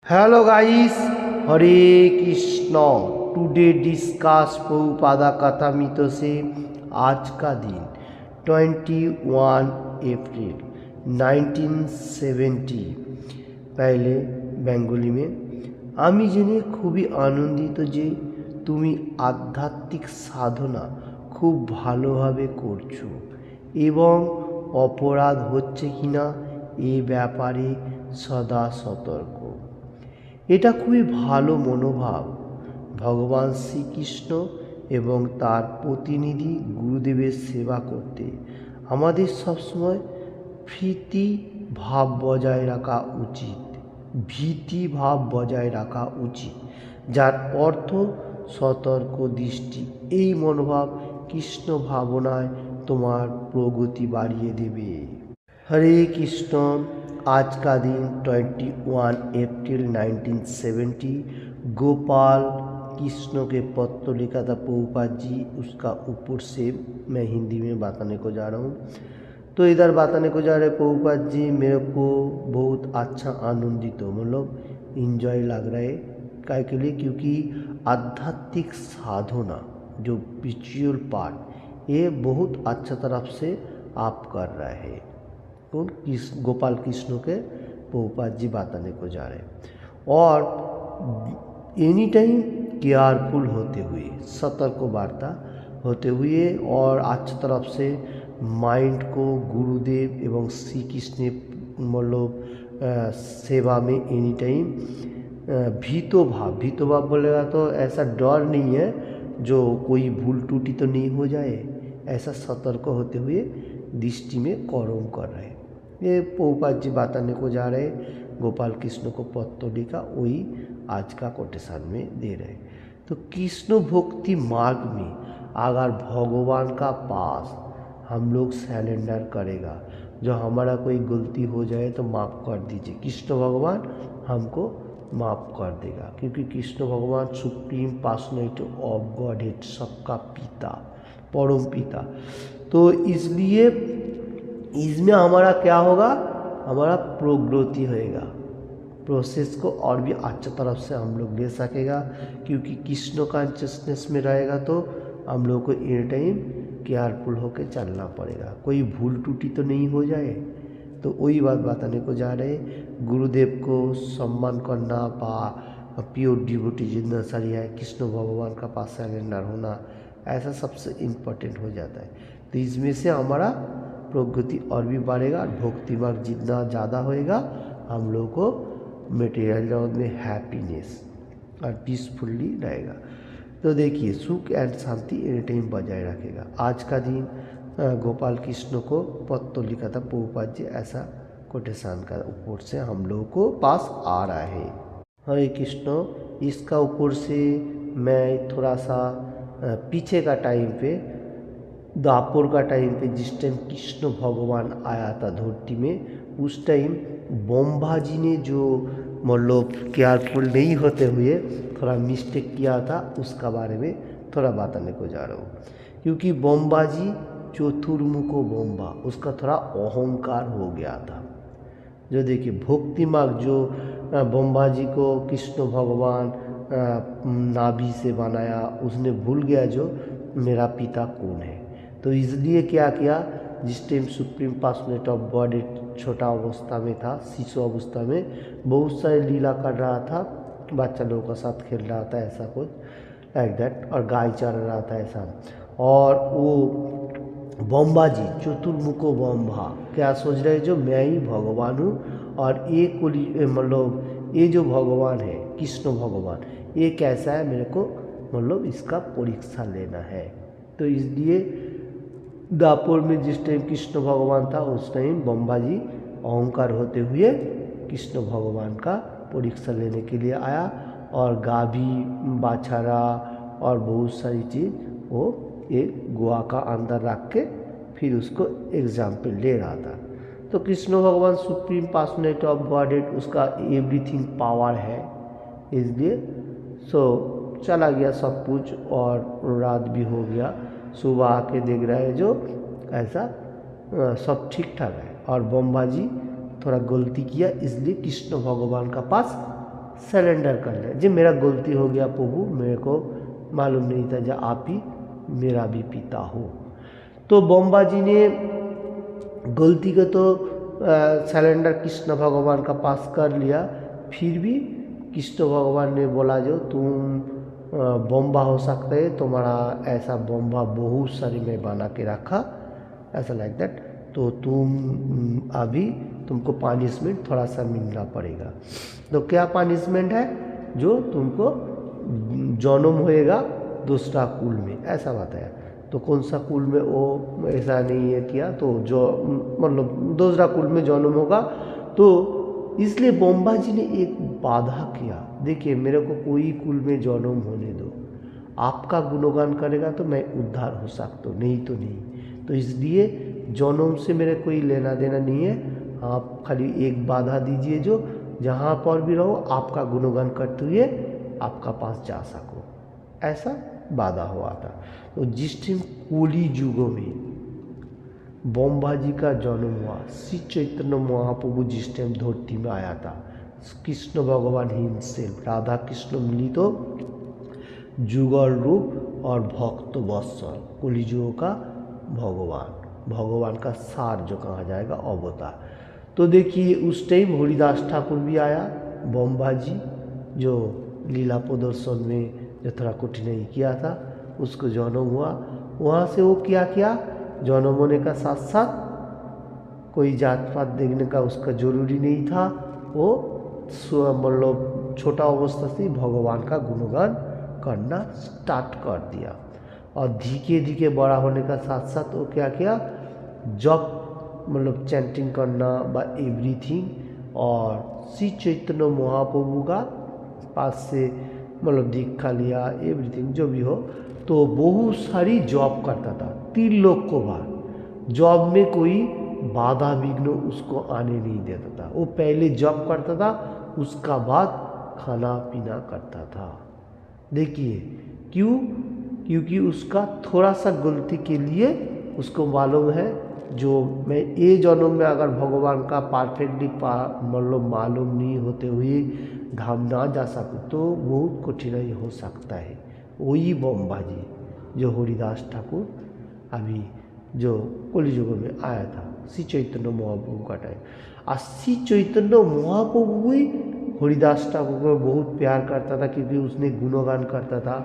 Hello guys, Hare Krishna। Today discuss Prabhupada कथा मितो से आज का दिन 21 अप्रैल 1970। पहले बेंगली में আমি জেনে খুবই আনন্দিত যে তুমি আধ্যাত্মিক সাধনা খুব ভালোভাবে করছো এবং অপরাধ হচ্ছে কিনা এ ব্যাপারে সদা সতর্ক। এটা খুবই ভালো মনোভাব। ভগবান শ্রীকৃষ্ণ এবং তার প্রতিনিধি গুরুদেবের সেবা করতে আমাদের সবসময় ভীতি ভাব বজায় রাখা উচিত। যার অর্থ সতর্ক দৃষ্টি। এই মনোভাব কৃষ্ণ ভাবনায় তোমার প্রগতি বাড়িয়ে দেবে। হরে কৃষ্ণ। आज का दिन 21 अप्रैल 1970 गोपाल कृष्ण के पत्र लिखा था प्रभुपाद जी, उसका ऊपर से मैं हिंदी में बताने को जा रहा हूँ। तो इधर बताने को जा रहे प्रभुपाद जी, मेरे को बहुत अच्छा आनंदित हो, मतलब इंजॉय लग रहा है। काय के लिए? क्योंकि आध्यात्मिक साधना जो स्पिरिचुअल पार्ट ये बहुत अच्छा तरफ से आप कर रहे हैं। कौन? गोपाल कृष्ण के प्रभुपाद जी बताने को जा रहे हैं। और एनी टाइम केयरफुल होते हुए, सतर्क वार्ता होते हुए और अच्छी तरफ से माइंड को गुरुदेव एवं श्री कृष्ण मतलब सेवा में एनी टाइम भीतो भाव बोलेगा तो ऐसा डर नहीं है जो कोई भूल टूटी तो नहीं हो जाए, ऐसा सतर्क होते हुए दृष्टि में कर्म कर रहे हैं। ये प्रभुपाद जी बताने को जा रहे गोपाल कृष्ण को पत्र लिखा, वही आज का कोटेशन में दे रहे। तो कृष्ण भक्ति मार्ग में अगर भगवान का पास हम लोग सरेंडर करेगा, जो हमारा कोई गलती हो जाए तो माफ़ कर दीजिए, कृष्ण भगवान हमको माफ़ कर देगा। क्योंकि कृष्ण भगवान supreme personality of God head, सबका पिता, परम पिता। तो इसलिए इसमें हमारा क्या होगा, हमारा प्रगति होएगा, प्रोसेस को और भी अच्छा तरफ से हम लोग ले सकेगा। क्योंकि कृष्ण कॉन्शियसनेस में रहेगा तो हम लोग को एनी टाइम केयरफुल होकर चलना पड़ेगा, कोई भूल टूटी तो नहीं हो जाए। तो वही बात बताने को जा रहे, गुरुदेव को सम्मान करना पा प्योर डिवोटी जितना सारी है, कृष्ण भगवान का पास सरेंडर होना, ऐसा सबसे इम्पोर्टेंट हो जाता है। तो इसमें से हमारा प्रगति और भी बढ़ेगा। भक्ति मार्ग जितना ज़्यादा होएगा हम लोग को मटेरियल जगत में हैप्पीनेस और पीसफुल्ली रहेगा। तो देखिए सुख एंड शांति एनी टाइम बजाय रखेगा। आज का दिन गोपाल कृष्ण को पत्र लिखा था प्रभुपाद जी, ऐसा कोटेशन का ऊपर से हम लोगों को पास आ रहा है। हरे कृष्ण। इसका ऊपर से मैं थोड़ा सा पीछे का टाइम पे, द्वापर का टाइम पे, जिस टाइम कृष्ण भगवान आया था धरती में, उस टाइम ब्रह्मा जी ने जो मतलब केयरफुल नहीं होते हुए थोड़ा मिस्टेक किया था, उसका बारे में थोड़ा बताने को जा रहा हूँ। क्योंकि ब्रह्मा जी चतुर्मुखो ब्रह्मा, उसका थोड़ा अहंकार हो गया था। जो देखिए भक्ति मार्ग जो ब्रह्मा जी को कृष्ण भगवान नाभि से बनाया, उसने भूल गया जो मेरा पिता कौन है। तो इसलिए क्या किया, जिस time supreme personality of God छोटा अवस्था में था, शिशु अवस्था में बहुत सारे लीला कर रहा था, बच्चा लोगों के साथ खेल रहा था, ऐसा कुछ लाइक दैट, और गाय चर रहा था ऐसा। और वो ब्रह्मा जी चतुर्मुखो ब्रह्मा क्या सोच रहे, जो मैं ही भगवान हूँ और एक मतलब ये जो भगवान है कृष्ण भगवान, ये कैसा है, मेरे को मतलब इसका परीक्षा लेना है। तो इसलिए द्वापर में जिस टाइम कृष्ण भगवान था, उस टाइम ब्रह्मा जी अहंकार होते हुए कृष्ण भगवान का परीक्षा लेने के लिए आया, और गाभी बाछारा और बहुत सारी चीज़ वो एक गुआ का अंदर रख के फिर उसको एग्जाम्पल ले रहा था। तो कृष्ण भगवान supreme personality of God head, उसका एवरीथिंग पावर है, इसलिए सो चला गया सब कुछ, और रात भी हो गया। सुबह आके देख रहा है जो ऐसा सब ठीक ठाक है, और ब्रह्मा जी थोड़ा गलती किया, इसलिए कृष्ण भगवान का पास सरेंडर कर ले, जी मेरा गलती हो गया प्रभु, मेरे को मालूम नहीं था जो आप ही मेरा भी पिता हो। तो बम्बा जी ने गलती को तो सरेंडर कृष्ण भगवान का पास कर लिया, फिर भी कृष्ण भगवान ने बोला जो तुम बम्बा हो सकते है, तुम्हारा ऐसा बम्बा बहुत सारी मैं बना के रखा, ऐसा लाइक दैट, तो तुम अभी तुमको पनिशमेंट थोड़ा सा मिलना पड़ेगा। तो क्या पनिशमेंट है, जो तुमको जन्म होएगा दूसरा कुल में, ऐसा बताया। तो कौन सा कुल में वो ऐसा नहीं है किया, तो जो मतलब दूसरा कुल में जन्म होगा। तो इसलिए बम्बा जी ने एक बाधा किया, देखिए मेरे को कोई कुल में जन्म होने दो, आपका गुणगान करेगा तो मैं उद्धार हो सकता हूँ, नहीं तो नहीं। तो इसलिए जन्म से मेरे कोई लेना देना नहीं है, आप खाली एक बाधा दीजिए जो जहाँ पर भी रहो आपका गुणगान करते हुए आपका पास जा सको, ऐसा बाधा हुआ था। तो जिस टाइम कली युगों में बम्बा जी का जन्म हुआ, श्री चैतन्य महाप्रभु जिस टाइम धरती में आया था, कृष्ण भगवान हिमसेल्फ, राधा कृष्ण मिली तो जुगल रूप और भक्त वत्सल, कलियुग का भगवान, भगवान का सार जो कहा जाएगा अवतार। तो देखिए उस टाइम हरिदास ठाकुर भी आया, बम्बा जी जो लीला प्रदर्शन में जो थोड़ा कठिनाई किया था, उसको जन्म हुआ। वहाँ से वो क्या किया, जन्म होने का साथ साथ कोई जात पात देखने का उसका जरूरी नहीं था, वो मतलब छोटा अवस्था से भगवान का गुणगान करना स्टार्ट कर दिया। और धीरे धीरे बड़ा होने का साथ साथ वो क्या किया, जब मतलब चैंटिंग करना बा एवरीथिंग, और श्री चैतन्य महाप्रभु का पास से मतलब दीक्षा लिया, एवरीथिंग जो भी हो। तो बहुत सारी जॉब करता था, 3 लोग को बार जॉब में कोई बाधा विघ्न उसको आने नहीं देता था। वो पहले जॉब करता था, उसका बाद खाना पीना करता था। देखिए क्यों, क्योंकि उसका थोड़ा सा गलती के लिए उसको मालूम है जो मैं ये जन्म में अगर भगवान का परफेक्टली मतलब मालूम नहीं होते हुए धाम ना जा सकूँ तो बहुत कठिनाई हो सकता है। वही बम्बा जी जो हरिदास ठाकुर अभी जो कलियुग में आया था, श्री चैतन्य महाप्रभु का टाइम। और श्री चैतन्य महाप्रभु भी हरिदास ठाकुर को बहुत प्यार करता था, क्योंकि उसने गुणगान करता था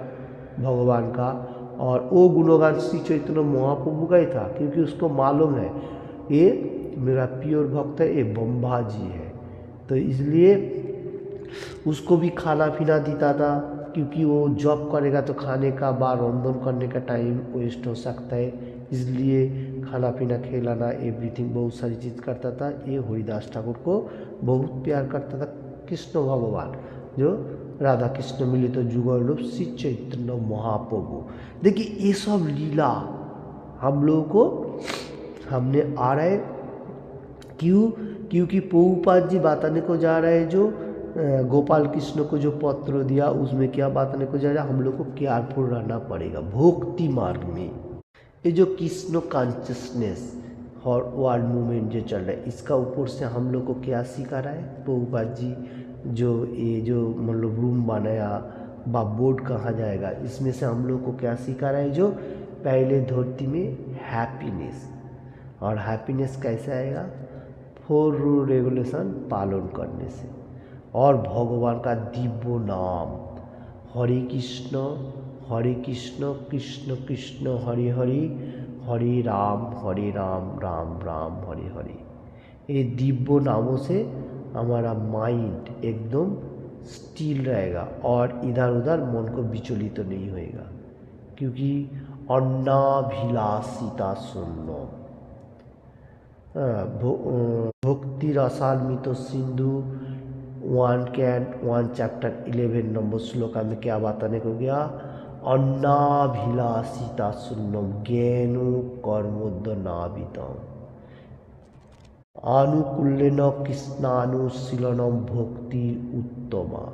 भगवान का, और वो गुणगान श्री चैतन्य महाप्रभु का ही था, क्योंकि उसको मालूम है ये मेरा प्योर भक्त है, ये बम्बा जी है। तो इसलिए उसको भी खाना पीना देता था, क्योंकि वो जॉब करेगा तो खाने का बार रंधन करने का टाइम वेस्ट हो सकता है, इसलिए खाना पीना खिलाना एवरीथिंग बहुत सारी चीज़ करता था। ये हरिदास ठाकुर को बहुत प्यार करता था कृष्ण भगवान, जो राधा कृष्ण मिलित तो जुगल रूप श्री चैतन्य महाप्रभु। देखिए ये सब लीला हम लोगों को हमने आ रहा है, क्यों, क्योंकि प्रभुपाद जी बताने को जा रहे हैं, जो गोपाल कृष्ण को जो पत्र दिया उसमें क्या बताने को जा रहा है, हम लोग को केयरफुल रहना पड़ेगा भक्ति मार्ग में। ये जो कृष्ण कॉन्शियसनेस और वर्ल्ड मूवमेंट जो चल रहा है, इसका ऊपर से हम लोग को क्या सिखा रहा है प्रभुपाद जी, जो ये जो मतलब रूम बनाया बा बोर्ड कहा जाएगा, इसमें से हम लोग को क्या सिखा रहा है, जो पहले धरती में हैप्पीनेस, और हैप्पीनेस कैसे आएगा, 4 रूल रेगुलेशन पालन करने से, और भगवान का दिव्य नाम हरे कृष्ण कृष्ण कृष्ण हरे हरे, हरे राम राम राम हरे हरे। ये दिव्य नामों से हमारा माइंड एकदम स्टिल रहेगा और इधर उधर मन को विचलित तो नहीं होएगा, क्योंकि अन्नाभिलाषिता शून्य भक्ति रसान्वित सिंधु 1 चैप्टर 11 नंबर श्लोका में क्या बताने को गया, अन्नाभिलाषिता शून्यम ज्ञानो कर्मोदनावितम आनुकूल्यन कृष्णानुशीलनम भक्ति उत्तमा।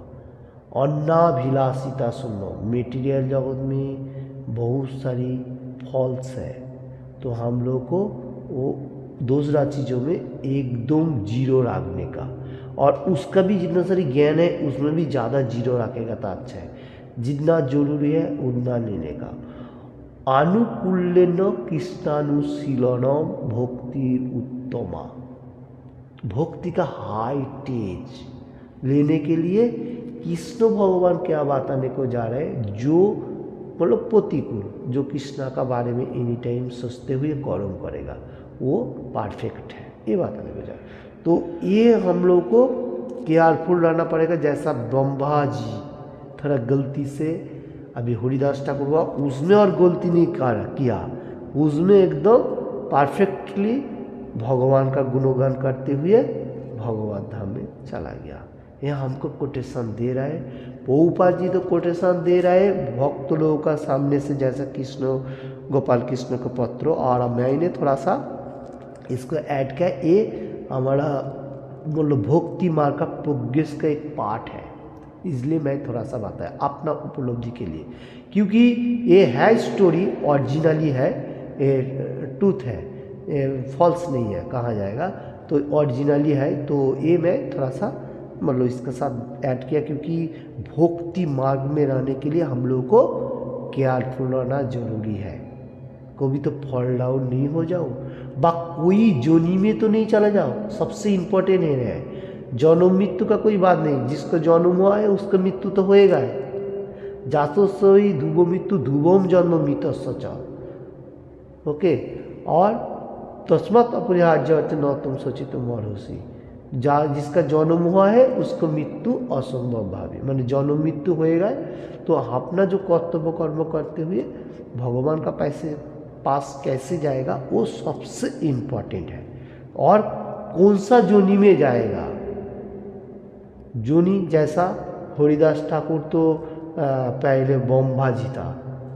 अन्नाभिलाषिता शून्यम, मेटीरियल जगत में बहुत सारी फॉल्स है, तो हम लोग को वो दूसरा चीज़ों में एकदम जीरो रखने का, और उसका भी जितना सारी ज्ञान है उसमें भी ज़्यादा जीरो रखेगा तो अच्छा है। जितना जरूरी है उतना लेने का। आनुकूल्यन कृष्णानुशीलनम भक्तिर उत्तमा, भक्ति का हाई टेज लेने के लिए कृष्ण भगवान क्या बताने को जा रहे हैं, जो मतलब प्रतिकूल, जो कृष्णा का बारे में एनी टाइम सोचते हुए कर्म करेगा वो परफेक्ट है, ये बताने को जा रहे हैं। तो ये हम लोग को केयरफुल रहना पड़ेगा। जैसा ब्रह्मा जी थोड़ा गलती से, अभी हरिदास ठाकुर हुआ उसमें और गलती नहीं किया, उसमें एकदम परफेक्टली भगवान का गुणगान करते हुए भगवत धाम में चला गया। यह हमको कोटेशन दे रहा है, प्रभुपाद जी तो कोटेशन दे रहा है भक्त लोगों का सामने से, जैसा कृष्ण गोपाल कृष्ण का पत्र, और मैंने थोड़ा सा इसको ऐड किया। ये हमारा मतलब भक्ति मार्ग का प्रोग्रेस का एक पार्ट है, इसलिए मैं थोड़ा सा बताया अपना उपलब्धि के लिए, क्योंकि ये है स्टोरी ओरिजिनली है, ट्रूथ है, फॉल्स नहीं है कहा जाएगा, तो ओरिजिनली है। तो ये मैं थोड़ा सा मतलब इसके साथ ऐड किया, क्योंकि भक्ति मार्ग में रहने के लिए हम लोग को केयरफुल रहना जरूरी है। कभी तो फॉल डाउन नहीं हो जाओ, बा कोई जोनी में तो नहीं चला जाओ, सबसे इम्पोर्टेंट है। जन्म मृत्यु का कोई बात नहीं, जिसको जन्म हुआ है उसका मृत्यु तो होएगा। जातोसई ध्रुव मृत्यु ध्रुवम जन्म मृतस्य च, ओके। और तस्मात् अपरिहार्य न तुम सोचित मरोसी, जिसका जन्म हुआ है उसको मृत्यु असंभव भावी, माने जन्म मृत्यु होएगा। तो अपना जो कर्तव्य कर्म करते हुए भगवान का पास कैसे जाएगा वो सबसे इम्पोर्टेंट है। और कौन सा जोनी में जाएगा, जोनी जैसा हरिदास ठाकुर तो पहले ब्रह्मा जी था,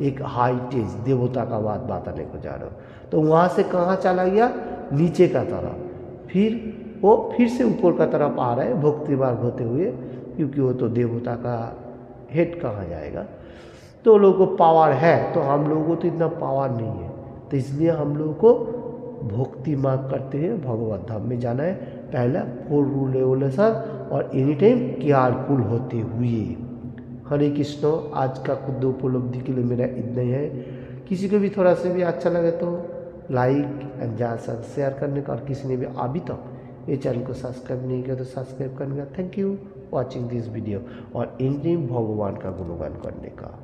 एक हाई टेज देवता का बात बताने को जा रहा हूँ। तो वहाँ से कहाँ चला गया, नीचे का तरफ, फिर वो फिर से ऊपर का तरफ आ रहा है भक्ति मार्ग होते हुए, क्योंकि वो तो देवता का हेड कहाँ जाएगा। तो लोगों को पावर है, तो हम लोगों को तो इतना पावर नहीं है, तो इसलिए हम लोगों को भक्ति मार्ग करते हुए भगवत धाम में जाना है। पहला फुल रेवोल्यूशन और एनी टाइम केयरफुल होते हुए। हरे कृष्ण। आज का खुद उपलब्धि के लिए मेरा इतना ही है। किसी को भी थोड़ा सा भी अच्छा लगे तो लाइक एंड ज़्यादा शेयर करने का, और किसी ने भी अभी तक ये चैनल को सब्सक्राइब नहीं किया तो सब्सक्राइब करने का। Thank you watching this video, और एनी टाइम भगवान का गुणगान करने का।